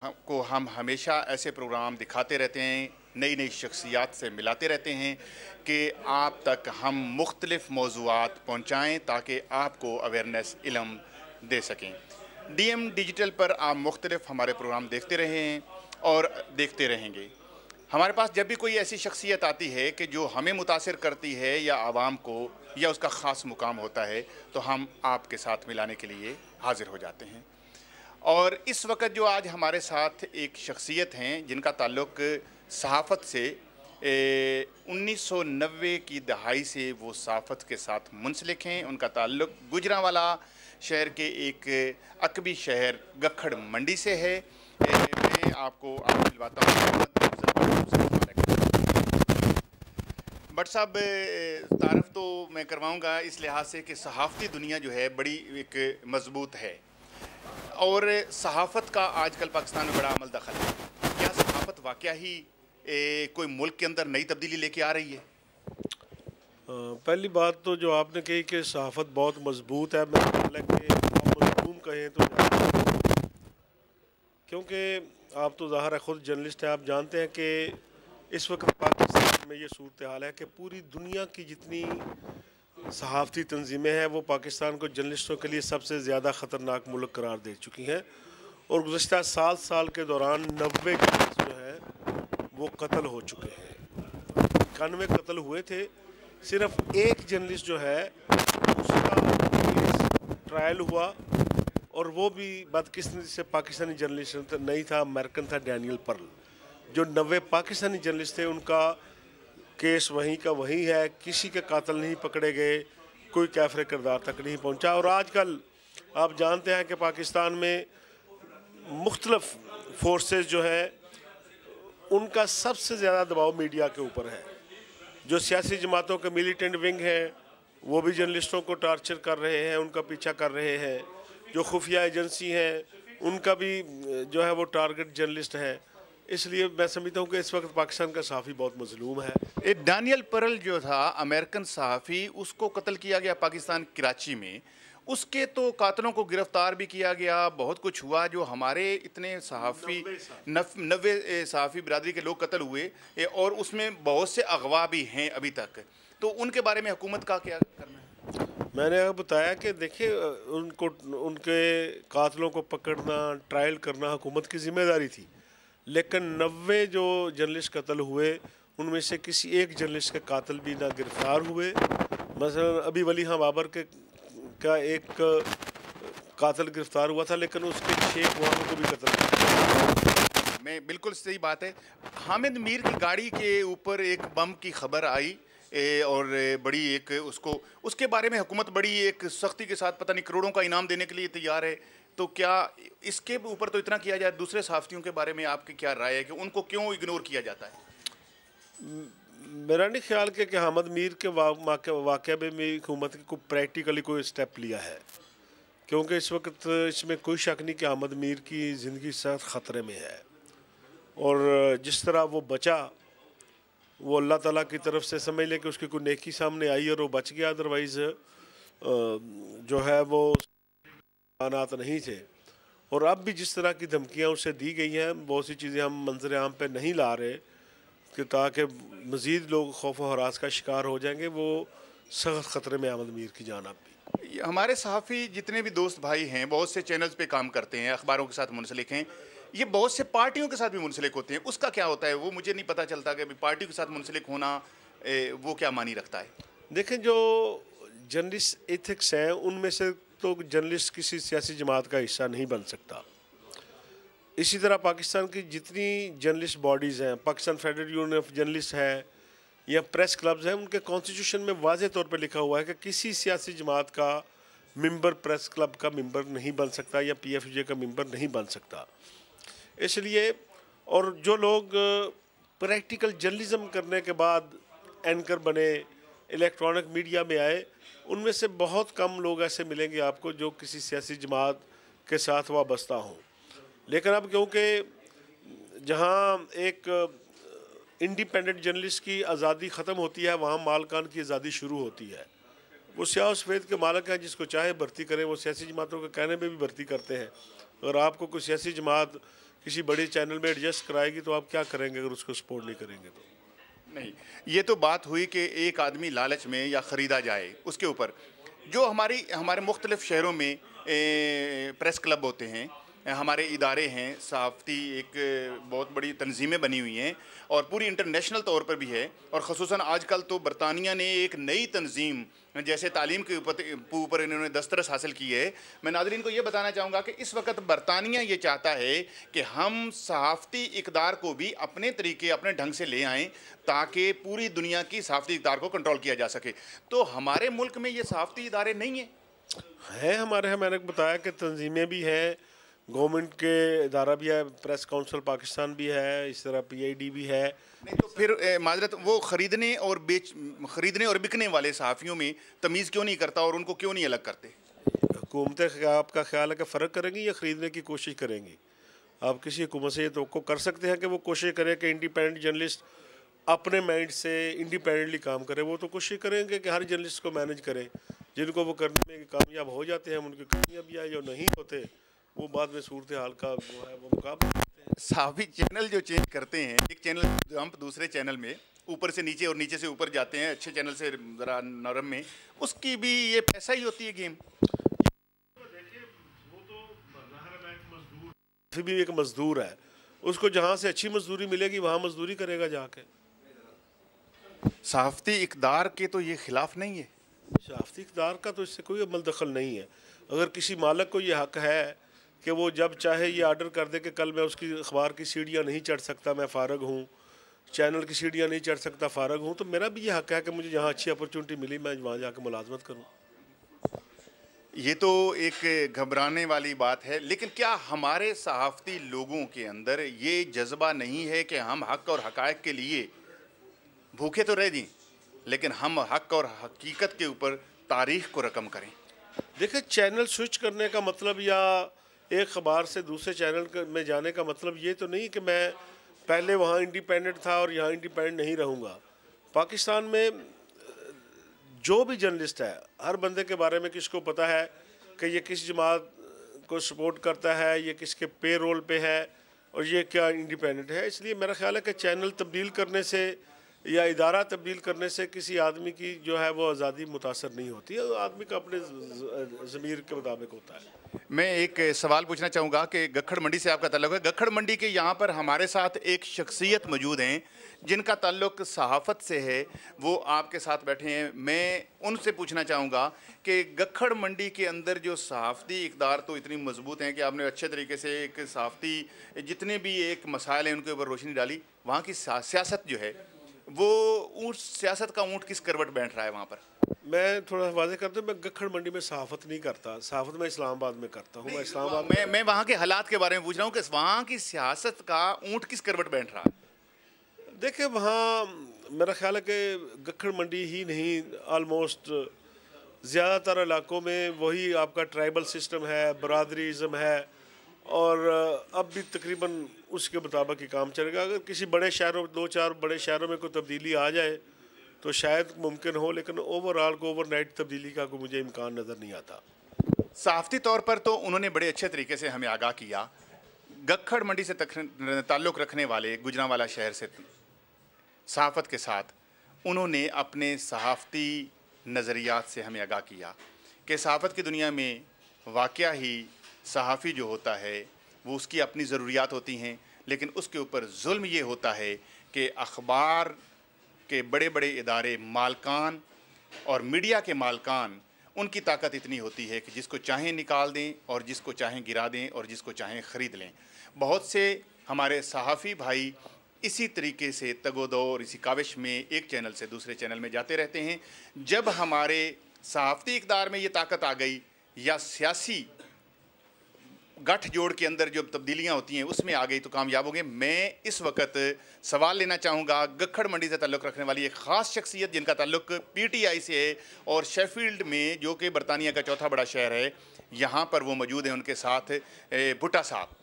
हमको हम हमेशा ऐसे प्रोग्राम दिखाते रहते हैं, नई नई शख्सियात से मिलाते रहते हैं कि आप तक हम मुख्तलिफ़ मौज़ूआत पहुँचाएँ ताकि आपको अवेयरनेस इल्म दे सकें। डीएम डिजिटल पर आप मुख्तलिफ़ हमारे प्रोग्राम देखते रहे हैं और देखते रहेंगे। हमारे पास जब भी कोई ऐसी शख्सियत आती है कि जो हमें मुतासिर करती है या आवाम को या उसका ख़ास मुकाम होता है, तो हम आपके साथ मिलाने के लिए हाज़िर हो जाते हैं। और इस वक्त जो आज हमारे साथ एक शख्सियत हैं जिनका ताल्लुक़ सहाफ़त से 1990 की दहाई से वो सहाफ़त के साथ मुंसलिक हैं। उनका ताल्लुक़ गुजरांवाला शहर के एक अकबी शहर गखड़ मंडी से है। मैं आपको मिलवाता हूँ बट साहब। तारफ़ तो मैं करवाऊँगा इस लिहाज से कि सहाफ़ती दुनिया जो है बड़ी एक मज़बूत है और सहाफ़त का आजकल पाकिस्तान में बड़ा अमल दखल है। क्या सहाफ़त वाक़या ही कोई मुल्क के अंदर नई तब्दीली लेके आ रही है? पहली बात तो जो आपने कही कि सहाफ़त बहुत मजबूत है, मैं हालांकि आप मजलूम कहें तो ज़्यादा, क्योंकि आप तो ज़ाहिर है ख़ुद जर्नलिस्ट हैं। आप जानते हैं कि इस वक्त पाकिस्तान में ये सूरत हाल है कि पूरी दुनिया की जितनी सहाफ़ती तंजीमें हैं वो पाकिस्तान को जर्नलिस्टों के लिए सबसे ज़्यादा ख़तरनाक मुल्क करार दे चुकी हैं। और गुज़श्ता 7 साल के दौरान 90 जर्नलिस्ट जो हैं वो कत्ल हो चुके हैं। 91 कत्ल हुए थे। सिर्फ एक जर्नलिस्ट जो है उसका ट्रायल हुआ और वो भी बदकिस्मती से पाकिस्तानी जर्नलिस्ट नहीं था, अमेरिकन था, डैनियल पर्ल। जो 90 पाकिस्तानी जर्नलिस्ट थे उनका केस वहीं का वहीं है, किसी के कातिल नहीं पकड़े गए, कोई कैफरे किरदार तक नहीं पहुंचा। और आजकल आप जानते हैं कि पाकिस्तान में मुख्तलिफ फोर्सेस जो है उनका सबसे ज़्यादा दबाव मीडिया के ऊपर है। जो सियासी जमातों के मिलिटेंट विंग हैं वो भी जर्नलिस्टों को टार्चर कर रहे हैं, उनका पीछा कर रहे हैं। जो खुफिया एजेंसी हैं उनका भी जो है वो टारगेट जर्नलिस्ट हैं। इसलिए मैं समझता हूँ कि इस वक्त पाकिस्तान का सहाफ़ी बहुत मजलूम है। डैनियल पर्ल जो था अमेरिकन सहाफ़ी, उसको कत्ल किया गया पाकिस्तान कराची में। उसके तो कातलों को गिरफ़्तार भी किया गया, बहुत कुछ हुआ। जो हमारे इतने सहाफ़ी 90 सहाफ़ी बिरादरी के लोग कत्ल हुए और उसमें बहुत से अगवा भी हैं अभी तक। तो उनके बारे में हुकूमत का क्या करना है? मैंने आपको बताया कि देखिए उनको उनके कातलों को पकड़ना, ट्रायल करना हुकूमत की ज़िम्मेदारी थी। लेकिन 90 जो जर्नलिस्ट कत्ल हुए उनमें से किसी एक जर्नलिस्ट के कातिल भी ना गिरफ़्तार हुए। मसलन अभी वली हाँ बाबर के का एक कातिल गिरफ़्तार हुआ था लेकिन उसके 6 गवाहों को भी कत्ल किया। मैं बिल्कुल सही बात है। हामिद मीर की गाड़ी के ऊपर एक बम की खबर आई और बड़ी एक उसके बारे में हुकूमत बड़ी एक सख्ती के साथ पता नहीं करोड़ों का इनाम देने के लिए तैयार है। तो क्या इसके ऊपर तो इतना किया जाए, दूसरे सहाफ़ियों के बारे में आपकी क्या राय है कि उनको क्यों इग्नोर किया जाता है? मेरा नहीं ख्याल कि हामिद मीर के वाक़े में भी हुकूमत की कोई प्रैक्टिकली कोई स्टेप लिया है, क्योंकि इस वक्त इसमें कोई शक नहीं कि हामिद मीर की ज़िंदगी सख्त ख़तरे में है। और जिस तरह वो बचा वो अल्लाह ताला की तरफ से समझ लें कि उसकी कोई नेकी सामने आई और वो बच गया। अदरवाइज़ जो है वो इम्कानात नहीं थे। और अब भी जिस तरह की धमकियाँ उसे दी गई हैं, बहुत सी चीज़ें हम मंजर आम पे नहीं ला रहे कि ताकि मज़ीद लोग खौफ और हरास का शिकार हो जाएंगे। वो सख्त ख़तरे में हामिद मीर की जान अब भी। हमारे सहाफ़ी जितने भी दोस्त भाई हैं, बहुत से चैनल्स पे काम करते हैं, अखबारों के साथ मुंसलिक हैं। ये बहुत से पार्टियों के साथ भी मुंसलिक होते हैं। उसका क्या होता है वो मुझे नहीं पता चलता कि पार्टियों के साथ मुंसलिक होना वो क्या मानी रखता है? देखें, जो जर्नलिस्ट एथिक्स हैं उनमें से तो जर्नलिस्ट किसी सियासी जमात का हिस्सा नहीं बन सकता। इसी तरह पाकिस्तान की जितनी जर्नलिस्ट बॉडीज़ हैं, Pakistan federal union of journalist है या प्रेस क्लब्स हैं, उनके कॉन्स्टिट्यूशन में वाज़े तौर पर लिखा हुआ है कि किसी सियासी जमात का मेंबर प्रेस क्लब का मेंबर नहीं बन सकता या PFJ का मेंबर नहीं बन सकता। इसलिए और जो लोग प्रैक्टिकल जर्नलिज़म करने के बाद एंकर बने, इलेक्ट्रॉनिक मीडिया में आए, उनमें से बहुत कम लोग ऐसे मिलेंगे आपको जो किसी सियासी जमात के साथ वाबस्ता हों। लेकिन अब क्योंकि जहाँ एक इंडिपेंडेंट जर्नलिस्ट की आज़ादी ख़त्म होती है, वहाँ मालकान की आज़ादी शुरू होती है। वो स्याह सफ़ेद के मालिक हैं, जिसको चाहे भर्ती करें। वो सियासी जमातों के कहने पे भी भर्ती करते हैं। अगर आपको कोई सियासी जमात किसी बड़े चैनल में एडजस्ट कराएगी तो आप क्या करेंगे अगर उसको सपोर्ट नहीं करेंगे तो? नहीं, ये तो बात हुई कि एक आदमी लालच में या ख़रीदा जाए उसके ऊपर। जो हमारे मुख्तलिफ़ शहरों में प्रेस क्लब होते हैं, हमारे इदारे हैं, सहाफ़ती एक बहुत बड़ी तंजीमें बनी हुई हैं और पूरी इंटरनेशनल तौर पर भी है। और ख़ुसूसन आजकल तो बरतानिया ने एक नई तंजीम जैसे तालीम के ऊपर इन्होंने दस्तरस हासिल की है। मैं नाज़रीन को ये बताना चाहूँगा कि इस वक्त बरतानिया ये चाहता है कि हम सहाफ़ती इक़दार को भी अपने तरीके, अपने ढंग से ले आएँ ताकि पूरी दुनिया की सहाफ़ती इक़दार को कंट्रोल किया जा सके। तो हमारे मुल्क में ये सहाफ़ती इदारे नहीं हैं। है हमारे यहाँ, मैंने बताया कि तंजीमें भी हैं, गवर्नमेंट के इदारा भी है, प्रेस काउंसिल पाकिस्तान भी है, इस तरह PID भी है। नहीं तो फिर माजरत वो ख़रीदने और बिकने वाले सहाफ़ियों में तमीज़ क्यों नहीं करता और उनको क्यों नहीं अलग करते? हुकूमतें आपका ख्याल है कि फ़र्क करेंगी या ख़रीदने की कोशिश करेंगी? आप किसी हुकूमत से ये तो कर सकते हैं कि वो कोशिश करें कि इंडिपेंडेंट जर्नलिस्ट अपने माइंड से इंडिपेंडेंटली काम करे। वो तो कोशिश करेंगे कि हर जर्नलिस्ट को मैनेज करें। जिनको वो करने में कामयाब हो जाते हैं, उनकी कामयाबियाँ जो नहीं होते वो बाद में सूरत हाल का जो है वो मुकाबला करते हैं। सहाफ़ी चैनल जो चेंज करते हैं, एक चैनल जंप दूसरे चैनल में, ऊपर से नीचे और नीचे से ऊपर जाते हैं, अच्छे चैनल से ज़रा नरम में, उसकी भी ये पैसा ही होती है गेम। फिर भी एक मजदूर है, उसको जहाँ से अच्छी मजदूरी मिलेगी वहाँ मजदूरी करेगा जाके। सहाफ़ती इक़दार के तो ये ख़िलाफ़ नहीं है। सहाफ़ती इक़दार का तो इससे कोई अमल दखल नहीं है। अगर किसी मालिक को ये हक़ है कि वो जब चाहे ये आर्डर कर दे कि कल मैं उसकी अखबार की सीढ़ियाँ नहीं चढ़ सकता, मैं फ़ारग हूँ, चैनल की सीढ़ियाँ नहीं चढ़ सकता, फ़ारग हूँ, तो मेरा भी ये हक़ है कि मुझे जहाँ अच्छी अपॉर्चुनिटी मिली मैं वहाँ जाकर मुलाजमत करूँ। ये तो एक घबराने वाली बात है, लेकिन क्या हमारे सहाफ़ती लोगों के अंदर ये जज्बा नहीं है कि हम हक़ और हक़ाइक़ के लिए भूखे तो रह दी, लेकिन हम हक़ और हकीकत के ऊपर तारीख़ को रकम करें? देखिए, चैनल स्विच करने का मतलब या एक ख़बर से दूसरे चैनल में जाने का मतलब ये तो नहीं कि मैं पहले वहाँ इंडिपेंडेंट था और यहाँ इंडिपेंडेंट नहीं रहूँगा। पाकिस्तान में जो भी जर्नलिस्ट है, हर बंदे के बारे में किसको पता है कि ये किस जमात को सपोर्ट करता है, ये किसके पे रोल पे है और ये क्या इंडिपेंडेंट है। इसलिए मेरा ख्याल है कि चैनल तब्दील करने से या इदारा तब्दील करने से किसी आदमी की जो है वो आज़ादी मुतासर नहीं होती है। आदमी का अपने ज़मीर के मुताबिक होता है। मैं एक सवाल पूछना चाहूँगा कि गखड़ मंडी से आपका ताल्लुक़ है। गखड़ मंडी के यहाँ पर हमारे साथ एक शख्सियत मौजूद हैं जिनका ताल्लुक़ सहाफ़त से है, वो आपके साथ बैठे हैं। मैं उनसे पूछना चाहूँगा कि गखड़ मंडी के अंदर जो सहाफ़ती इक़दार तो इतनी मजबूत हैं कि आपने अच्छे तरीके से एक सहाफ़ती जितने भी एक मसाइल हैं उनके ऊपर रोशनी डाली। वहाँ की सियासत जो है वो उस सियासत का ऊँट किस करवट बैठ रहा है वहाँ पर? मैं थोड़ा वाज़ेह कर दूं, मैं गखड़ मंडी में सहाफ़त नहीं करता। सहाफ़त मैं इस्लामाबाद में करता हूँ। मैं इस्लामाबाद मैं वहाँ के हालात के बारे में पूछ रहा हूँ कि वहाँ की सियासत का ऊँट किस करवट बैठ रहा है? देखिए, वहाँ मेरा ख्याल है कि गखड़ मंडी ही नहीं, ऑलमोस्ट ज़्यादातर इलाकों में वही आपका ट्राइबल सिस्टम है, बरादरीज़म है और अब भी तकरीबन उसके मुताबिक ही काम चलेगा। अगर किसी बड़े शहरों, 2-4 बड़े शहरों में कोई तब्दीली आ जाए तो शायद मुमकिन हो, लेकिन ओवरऑल को ओवरनाइट तब्दीली का कोई मुझे इम्कान नज़र नहीं आता। सहाफ़ती तौर पर तो उन्होंने बड़े अच्छे तरीके से हमें आगाह किया। गखड़ मंडी से ताल्लुक़ रखने वाले गुजरांवाला शहर से सहाफ़त के साथ उन्होंने अपने सहाफ़ती नज़रियात से हमें आगाह किया कि सहाफ़त की दुनिया में वाक़या ही सहाफ़ी जो होता है वो उसकी अपनी ज़रूरियात होती हैं, लेकिन उसके ऊपर जुल्म ये होता है कि अखबार के बड़े बड़े इदारे मालकान और मीडिया के मालकान, उनकी ताकत इतनी होती है कि जिसको चाहें निकाल दें और जिसको चाहें गिरा दें और जिसको चाहें ख़रीद लें। बहुत से हमारे सहाफ़ी भाई इसी तरीके से तगोदो और इसी काविश में एक चैनल से दूसरे चैनल में जाते रहते हैं। जब हमारे सहाफ़ती इक़दार में ये ताकत आ गई या सियासी गठजोड़ के अंदर जो तब्दीलियां होती हैं उसमें आ गई तो कामयाब हो गए। मैं इस वक्त सवाल लेना चाहूँगा गखड़ मंडी से ताल्लुक़ रखने वाली एक ख़ास शख्सियत जिनका ताल्लुक़ PTI से है और शेफील्ड में जो कि बरतानिया का चौथा बड़ा शहर है, यहाँ पर वो मौजूद हैं। उनके साथ भुट्टा साहब।